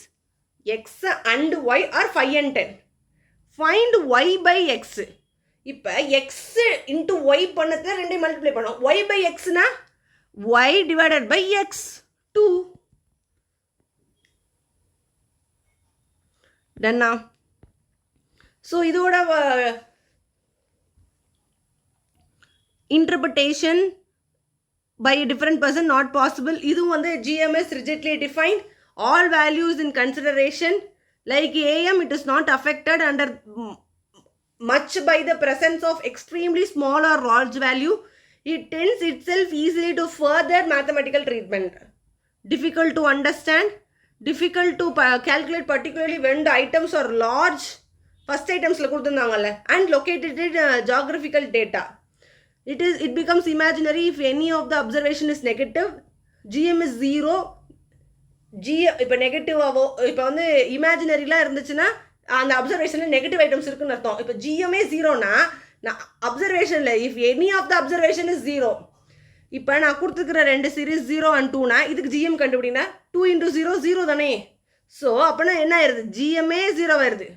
x and y are 5 and 10. Find y by x. இப்போ x into y பண்ணதை ரெண்டையும் மல்டிப்ளை பண்ணோம். y by xனா y divided by x 2. டன்னா? ஸோ இதோட interpretation by a different person not possible. இதுவும் வந்து GMS rigidly defined, all values in consideration. Like AM, it is not affected under much by the presence of extremely small or large value. It tends itself easily to further mathematical treatment. Difficult to understand, difficult to calculate, particularly when the items are large. First items and located in geographical data. It becomes imaginary if any of the observation is negative. GM is 0. இப்போ நெகட்டிவாவோ இப்போ வந்து இமேஜினரிலாம் இருந்துச்சுன்னா அந்த அப்சர்வேஷனில் நெகட்டிவ் ஐட்டம்ஸ் இருக்குன்னு அர்த்தம். இப்போ GMA 0னா நான் அப்சர்வேஷனில் if any of the observation is 0. இப்போ நான் கொடுத்துருக்கிற 2 சீரீஸ் 0 and 2னா இதுக்கு GM கண்டுபிடினா 2 × 0 0 தானே. ஸோ அப்போனா என்ன ஆயிடுது? GMA 0 ஆயிடுது.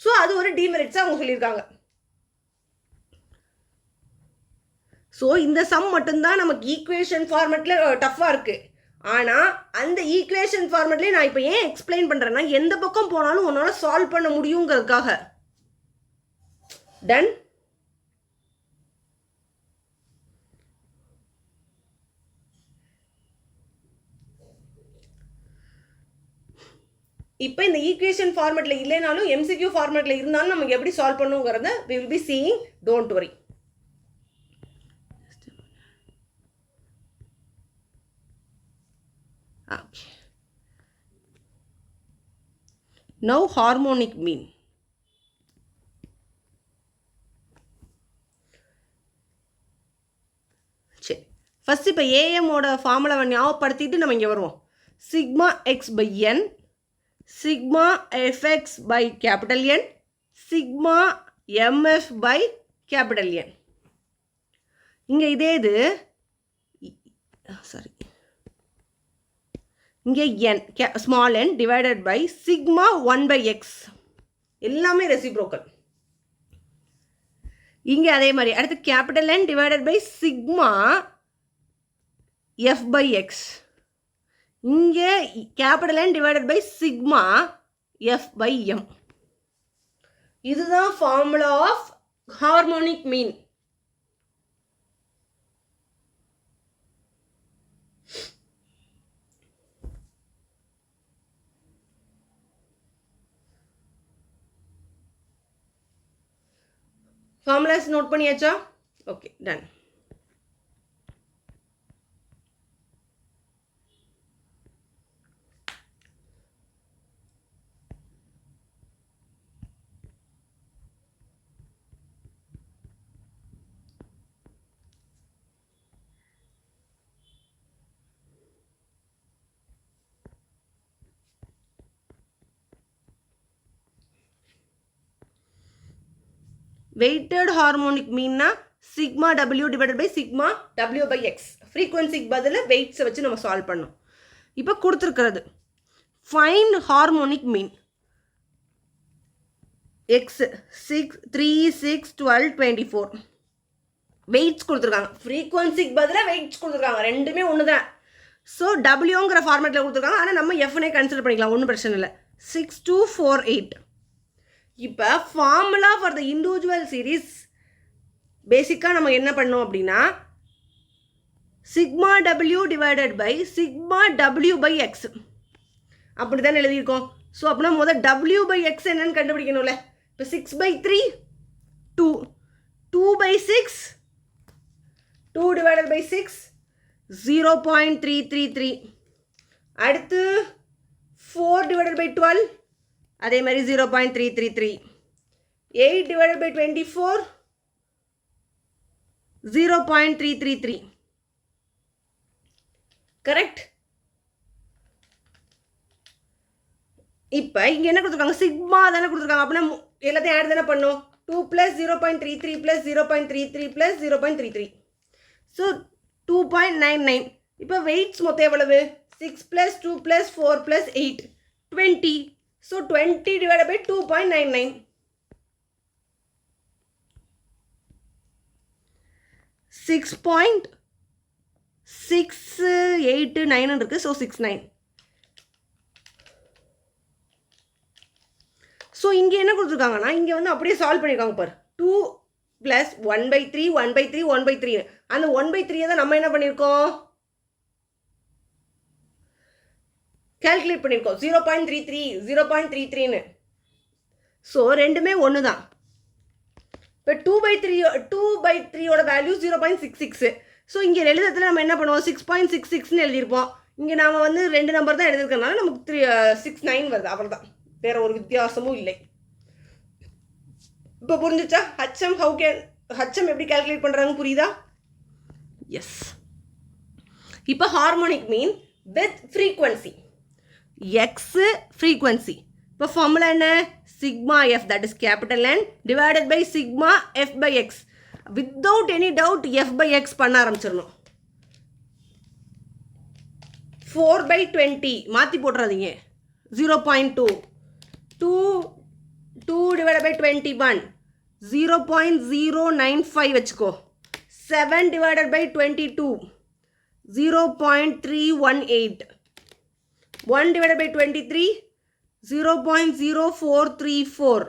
ஸோ அது ஒரு டிமெரிட்ஸாக அவங்க சொல்லியிருக்காங்க. ஸோ இந்த சம் மட்டும்தான் நமக்கு ஈக்குவேஷன் ஃபார்மேட்டில் டஃப்பாக இருக்குது. ஆனால் அந்த ஈக்குவேஷன் ஃபார்மேட்லேயே நான் இப்போ ஏன் எக்ஸ்பிளைன் பண்ணுறேன்னா, எந்த பக்கம் போனாலும் உன்னால் சால்வ் பண்ண முடியுங்கிறதுக்காக. டன்? இப்போ இந்த ஈக்குவேஷன் ஃபார்மேட்டில் இல்லைனாலும் MCQ ஃபார்மேட்டில் இருந்தாலும் நமக்கு எப்படி solve பண்ணுங்கிறத we will be seeing, don't worry. Okay. Now harmonic mean. சரி, ஃபர்ஸ்ட் இப்போ ஏஎம்மோட ஃபார்முலாவை ஞாபகப்படுத்திட்டு நம்ம இங்கே வருவோம். Sigma X by N, sigma FX by capital N, sigma MF by capital N. இங்கே இதே இது சாரி இங்கே N small N divided by sigma 1 by X, எல்லாமே ரெசிப்ரோக்கல். இங்கே அதே மாதிரி அடுத்து capital N divided by sigma F by X, இங்கே capital N divided by sigma F by M. இதுதான் formula of harmonic mean. Formulas note பண்ணியாச்சா? Okay, done. weighted harmonic mean na sigma w divided by sigma w by x. frequency பதில weights வச்சு நம்ம சால்வ் பண்ணோம். இப்போ கொடுத்திருக்கிறது find harmonic mean x 6 3 6 12 24. weights கொடுத்திருக்காங்க. frequency பதில weights கொடுத்திருக்காங்க. ரெண்டுமே ஒன்று தான். ஸோ டபிள்யூங்கிற ஃபார்மேட்டில் கொடுத்துருக்காங்க. ஆனால் நம்ம எஃப்னே கன்சிடர் பண்ணிக்கலாம், ஒன்றும் பிரச்சனை இல்லை. 6248. இப்போ formula for the individual series பேசிக்காக நம்ம என்ன பண்ணோம் அப்படின்னா sigma W divided by sigma W by X அப்படி தானே எழுதியிருக்கோம். ஸோ அப்படின்னா முதல் டபிள்யூ பை எக்ஸ் என்னன்னு கண்டுபிடிக்கணும்ல. இப்போ 6/3 2, 2/6 2 டிவைடட் பை 6 0.333. அடுத்து 4 டிவைடட் பை 12 அதே மாதிரி 0.333. 8 divided by 24 0.333. கரெக்ட். இப்போ இங்கே என்ன கொடுத்துருக்காங்க, சிக்மா தானே கொடுத்துருக்காங்க. அப்படின்னா எல்லாத்தையும் ஆட் தானே பண்ணும். 2 + 0.33 + 0.33 + 0.33. ஸோ 2.99. இப்போ வெயிட்ஸ் மொத்தம் எவ்வளவு? 6 + 2 + 4 + 8 20. So 20 divided by 2.99. 6.689 இருக்கு. ஸோ 69. ஸோ இங்கே என்ன கொடுத்துருக்காங்கன்னா இங்கே வந்து அப்படியே சால்வ் பண்ணியிருக்காங்க பாரு. 2 + 1/3 1/3 1/3. அந்த 1/3 தான் நம்ம என்ன பண்ணியிருக்கோம், கேல்குலேட் பண்ணியிருக்கோம். 0.33 0.33ன்னு. ஸோ ரெண்டுமே ஒன்று தான். இப்போ 2/3யோட வேல்யூ 0.66. ஸோ இங்கே எழுதுறதுல நம்ம என்ன பண்ணுவோம், 6.66ன்னு எழுதியிருப்போம். இங்கே நாம் வந்து 2 நம்பர் தான் எழுதிருக்கனால நமக்கு 69 வருது. அவ்வளோ தான், வேற ஒரு வித்தியாசமும் இல்லை. இப்போ புரிஞ்சிச்சா? ஹச்எம் எப்படி கேல்குலேட் பண்ணுறாங்க புரியுதா? எஸ். இப்போ harmonic mean with frequency. X frequency. இப்போ ஃபார்முலா என்ன, sigma F that is capital N divided by sigma F by X. Without any doubt F by X பண்ண ஆரம்பிச்சிடணும். 4/20 மாற்றி போட்டுறாதீங்க. 0.2 2 divided by 21 0.095 வச்சுக்கோ. 7 divided by 22 0.318. 1 divided by 23 0.0434.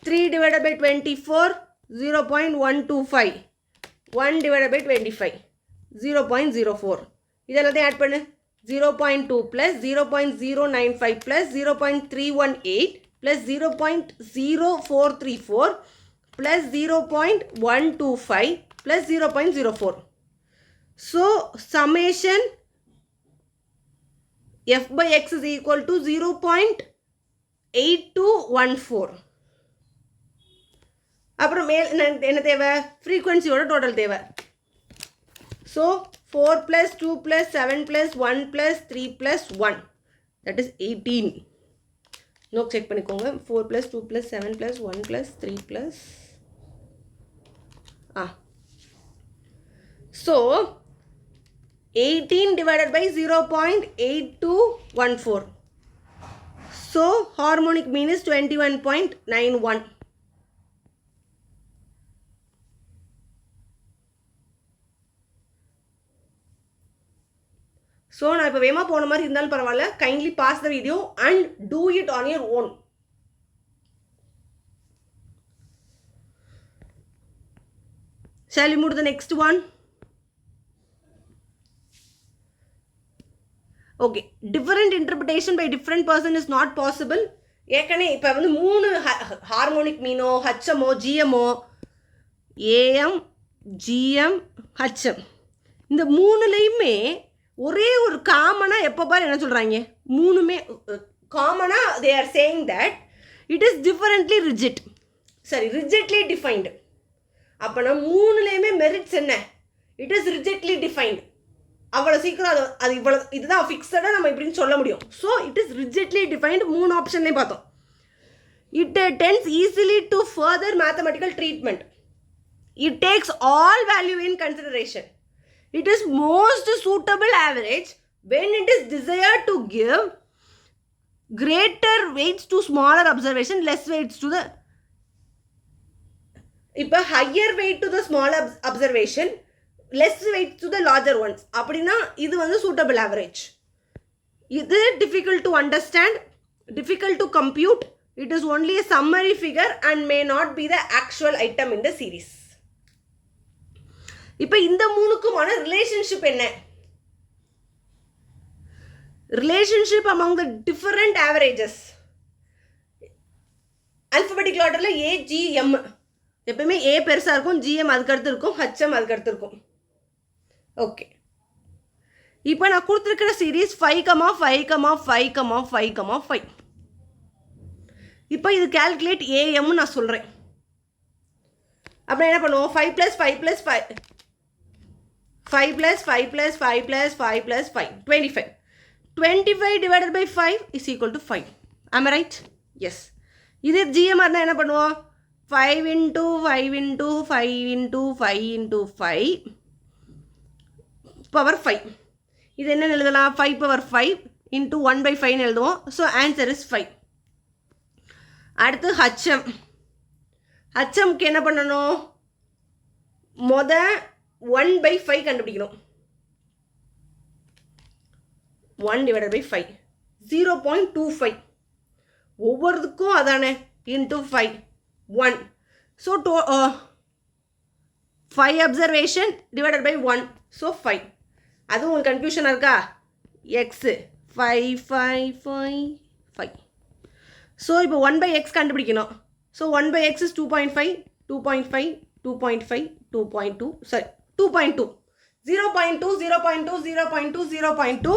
3 divided by 24 0.125. 1 divided by 25 0.04. இதெல்லாத்தையும் ஆட் பண்ணு. 0.2 plus 0.095 plus 0.318 plus 0.0434 plus 0.125 plus 0.04. So summation f by x is equal to 0.8214. அப்புறம் என்ன தேவை, ஃப்ரீக்வன்சியோட டோட்டல் தேவை. So 4 plus 2 plus 7 plus 1 plus 3 plus 1, that is 18. Note check பண்ணிக்கோங்க. 4 plus 2 plus 7 plus 1 plus 3 plus so 18 divided by 0.8214. So harmonic mean is 21.91. So நான் இப்போ வேகமாக போன மாதிரி இருந்தாலும் பரவாயில்ல, kindly pause the video and do it on your own. Shall we move to the next one? Okay, different interpretation by different person is not possible. ஏற்கனவே இப்போ வந்து 3 ஹார்மோனிக் மீனோ ஹச்எம்மோ ஜிஎம்மோ ஏஎம் ஜிஎம் ஹச்எம் இந்த மூணுலேயுமே ஒரே ஒரு காமனாக எப்போ பாரு என்ன சொல்கிறாங்க, மூணுமே காமனாக they are saying that it is differently rigid, சரி ரிஜிட்லி டிஃபைன்டு. அப்போனா மூணுலேயுமே மெரிட்ஸ் என்ன, இட் இஸ் ரிஜிட்லி டிஃபைன்டு. அவ்வளோ சீக்கிரம் அது இவ்வளோ இதுதான் ஃபிக்ஸடாக நம்ம இப்படின்னு சொல்ல முடியும். So it is rigidly defined. 3 ஆப்ஷன்லேயும் பார்த்தோம். It tends easily to further mathematical treatment. It takes all value in consideration. It is most suitable average when it is desired to give greater weights to smaller observation, less weights to the இப்போ higher weight to the smaller observation, less weight to the larger ones. அப்படின்னா இது வந்து suitable average. இது difficult to understand, difficult to compute. It is only a summary figure and may not be the actual item in the series. இப்போ இந்த மூணுக்குமான ரிலேஷன்ஷிப் என்ன, relationship among the different averages. Alphabetic ஆர்டரில் ஏஜிஎம் எப்பயுமே ஏ பெருசாக இருக்கும், ஜிஎம் அதுக்கடுத்து இருக்கும், ஹச்எம் அதுக்கடுத்து இருக்கும். ஓகே, இப்போ நான் கொடுத்துருக்கிற சீரீஸ் 5,5,5,5,5. இப்போ இது கால்குலேட் ஏஎம்னு நான் சொல்கிறேன். அப்புறம் என்ன பண்ணுவோம், 5 + 5 + 5 5 + 5 + 5 + 5 + 5 25. 25 divided by 5 is equal to 5. Am I right? Yes. இது GMR னா என்ன பண்ணுவோம், 5 × 5 × 5 × 5 × 5 power 5. இது என்ன எழுதலாம், 5 power 5 into 1/5 எழுதுவோம். So answer is 5. அடுத்து ஹச்எம்க்கு என்ன பண்ணணும், 1/5 கண்டுபிடிக்கணும். 1 / 5 0.25. ஒவ்வொருக்கும் அதானே, into 5 1. So 5 observation divided by 1. So 5. அது உங்களுக்கு கன்ஃபியூஷனாக இருக்கா, எக்ஸு 5 5 5 5. ஸோ இப்போ 1/x கண்டுபிடிக்கணும். So 1/x is 2.5 2.5 2.5 2.2 sorry 2.2 0.2 0.2 0.2 0.2.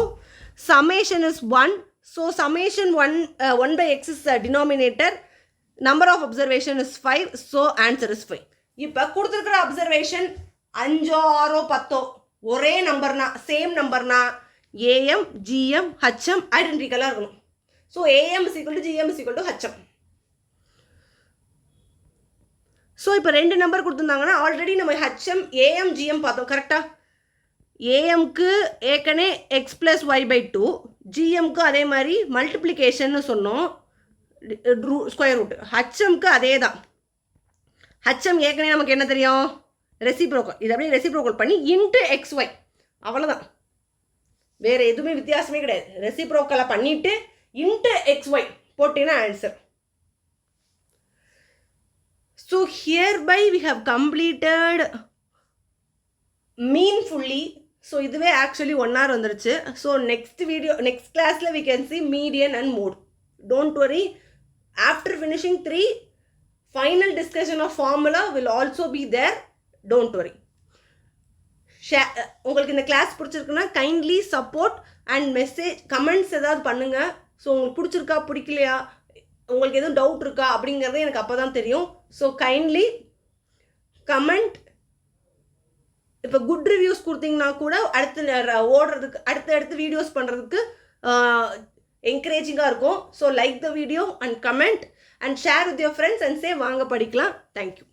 Summation is 1. So summation 1/x is denominator. Number of observation is 5. So answer is 5. இப்போ கொடுத்துருக்கிற அப்சர்வேஷன் 5 6 10 ஒரே நம்பர்னா, சேம் நம்பர்னா ஏஎம் ஜிஎம் ஹச்எம் ஐடென்டிக்கலாக இருக்கணும். So AM = GM = HM. So இப்போ 2 நம்பர் கொடுத்துருந்தாங்கன்னா ஆல்ரெடி நம்ம ஹச்எம் ஏஎம் ஜிஎம் பார்த்தோம் கரெக்டாக. ஏஎம்க்கு ஏற்கனவே x + y/2, ஜிஎம்க்கு அதே மாதிரி மல்டிப்ளிகேஷன்னு சொன்னோம், ஸ்கொயர் ரூட். ஹச்எம்க்கு அதே தான். ஹச்எம் ஏற்கனவே நமக்கு என்ன தெரியும், ரெசிப்ரோக்கல். இது அப்படியே ரெசிப்ரோக்கல் பண்ணி இன்ட்டு XY, அவ்வளோதான், வேறு எதுவுமே வித்தியாசமே கிடையாது. ரெசிப்ரோக்கலை பண்ணிவிட்டு இன்ட்டு XY போட்டிங்கன்னா answer. So hereby we have completed meanfully so இதுவே ஆக்சுவலி 1 hour வந்துருச்சு. ஸோ நெக்ஸ்ட் கிளாஸில் we can see median and mode. Don't worry, after finishing 3, final discussion of formula will also be there. Don't worry. உங்களுக்கு இந்த கிளாஸ் பிடிச்சிருக்குன்னா kindly support and message comments ஏதாவது பண்ணுங்கள். ஸோ உங்களுக்கு பிடிச்சிருக்கா பிடிக்கலையா, உங்களுக்கு எதுவும் டவுட் இருக்கா அப்படிங்கிறது எனக்கு அப்போ தான் தெரியும். So kindly comment. இப்போ குட் ரிவ்யூஸ் கொடுத்தீங்கன்னா கூட ஓடுறதுக்கு அடுத்து வீடியோஸ் பண்ணுறதுக்கு என்கரேஜிங்காக இருக்கும். So like the video and comment and share with your friends and say வாங்க படிக்கலாம். தேங்க்யூ.